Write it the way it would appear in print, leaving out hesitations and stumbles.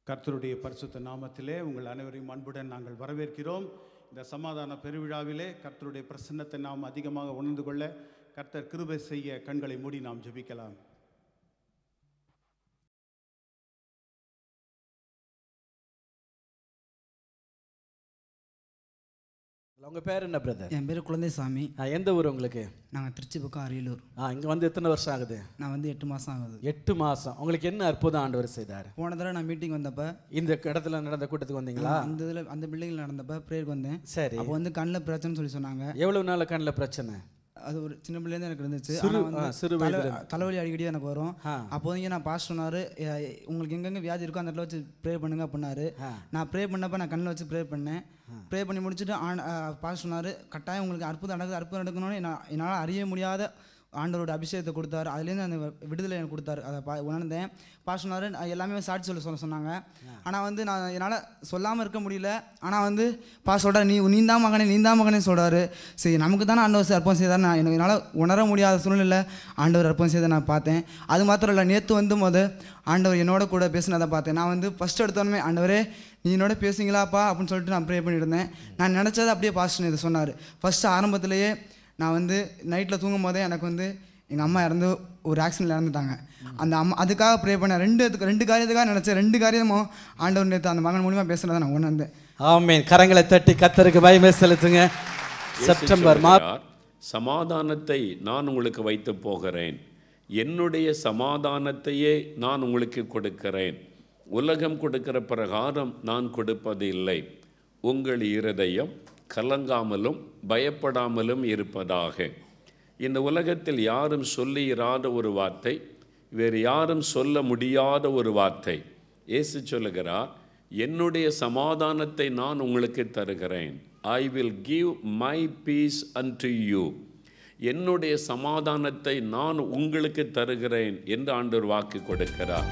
கர்த்தருடைய பரிசுத்த நாமத்திலே உங்கள் அனைவரையும் அன்புடன் நாங்கள் வரவேற்கிறோம். இந்த சமாதான பெருவிழாவிலே கர்த்தருடைய பிரசன்னத்தை நாம் அதிகமாக உணர்ந்து கொள்ள கர்த்தர் கிருபை செய்ய கண்களை மூடி நாம் ஜெபிக்கலாம். உங்க பேர் என்ன பிரதர்? என் பேர் குழந்தைசாமி. எந்த ஊர் உங்களுக்கு? நாங்கள் திருச்சி பக்கம் அரியலூர். இங்கே வந்து எத்தனை வருஷம் ஆகுது? நான் வந்து 8 மாதம் ஆகுது. 8 மாதம். உங்களுக்கு என்ன அற்புதம் ஆண்டவர் செய்தார்? போன தடவை நான் மீட்டிங் வந்தப்போ இந்த இடத்துல நடந்த கூட்டத்துக்கு வந்தீங்களா? அந்த பில்டிங்கில் நடந்தப்போ ப்ரேயருக்கு வந்தேன். சரி. அப்போ வந்து கண்ணில் பிரச்சனைன்னு சொல்லி சொன்னாங்க. எவ்வளவு நாள் கண்ணில் பிரச்சனை? அது ஒரு சின்ன பிள்ளைலேருந்து எனக்கு இருந்துச்சு. தலைவலி அடிக்கடி எனக்கு வரும். அப்போ வந்து நான் பாஸ்டர் சொன்னார், உங்களுக்கு எங்கெங்கே வியாதி இருக்கோ அந்த இடத்துல வச்சு ப்ரே பண்ணுங்க அப்படின்னாரு. நான் ப்ரே பண்ணப்போ நான் கண்ணில் வச்சு ப்ரே பண்ணேன். ப்ரே பண்ணி முடிச்சுட்டு பாஸ்டர் சொன்னார், கட்டாயம் உங்களுக்கு அற்புதம் நடக்கணும்னு என்னால் அறிய முடியாத ஆண்டவரோட அபிஷேகத்தை கொடுத்தாரு. அதுலேருந்து அந்த விடுதலை எனக்கு கொடுத்தாரு. அதை உணர்ந்தேன். பாஸ்டர் சொன்னார், எல்லாமே சாட்சி சொல்ல சொன்னாங்க. ஆனால் வந்து நான் என்னால் சொல்லாமல் இருக்க முடியல. ஆனால் வந்து பாஸ்டரோட நீந்தான் மகனே சொல்கிறாரு. சரி, நமக்கு தானே ஆண்டவர் அற்புதம் செய்தார். என்னால் உணர முடியாத சூழ்நிலை ஆண்டவர் அற்புதம் செய்த நான் பார்த்தேன். அது மாத்திரம் இல்லை, நேற்று வந்து ஆண்டவர் என்னோட கூட பேசினதை பார்த்தேன். நான் வந்து ஃபஸ்ட் எடுத்தோன்னே, ஆண்டவரே நீ என்னோட பேசுங்களாப்பா அப்படின்னு சொல்லிட்டு நான் ப்ரே பண்ணியிருந்தேன். நான் நினச்சது அப்படியே பாஸ்டர் இது சொன்னார். ஃபஸ்ட்டு ஆரம்பத்திலேயே நான் வந்து நைட்டில் தூங்கும் போதே எனக்கு வந்து எங்கள் அம்மா ஒரு ஆக்சிடென்ட்டில் இறந்துட்டாங்க. அந்த அம்மா அதுக்காக ப்ரே பண்ணேன். ரெண்டு காரியத்துக்காக நினச்சேன். 2 காரியமும் ஆண்டவர் நேற்று அந்த மகன் மூலியமாக பேசுகிறத நான் உணர்ந்தேன். ஆமென். கரங்களை தட்டி கர்த்தருக்கு மகிமை செலுத்துங்க. செப்டம்பர் சமாதானத்தை நான் உங்களுக்கு வைத்து போகிறேன், என்னுடைய சமாதானத்தையே நான் உங்களுக்கு கொடுக்கிறேன், உலகம் கொடுக்கிற பிரகாரம் நான் கொடுப்பது இல்லை. உங்கள் இருதயம் கலங்காமலும் பயப்படாமலும் இருப்பதாக. இந்த உலகத்தில் யாரும் சொல்லி இராத ஒரு வார்த்தை, வேறு யாரும் சொல்ல முடியாத ஒரு வார்த்தை. இயேசு சொல்லுகிறார், என்னுடைய சமாதானத்தை நான் உங்களுக்கு தருகிறேன். I will give my peace unto you. என்னுடைய சமாதானத்தை நான் உங்களுக்கு தருகிறேன் என்று ஆண்டவர் வாக்கு கொடுக்கிறார்.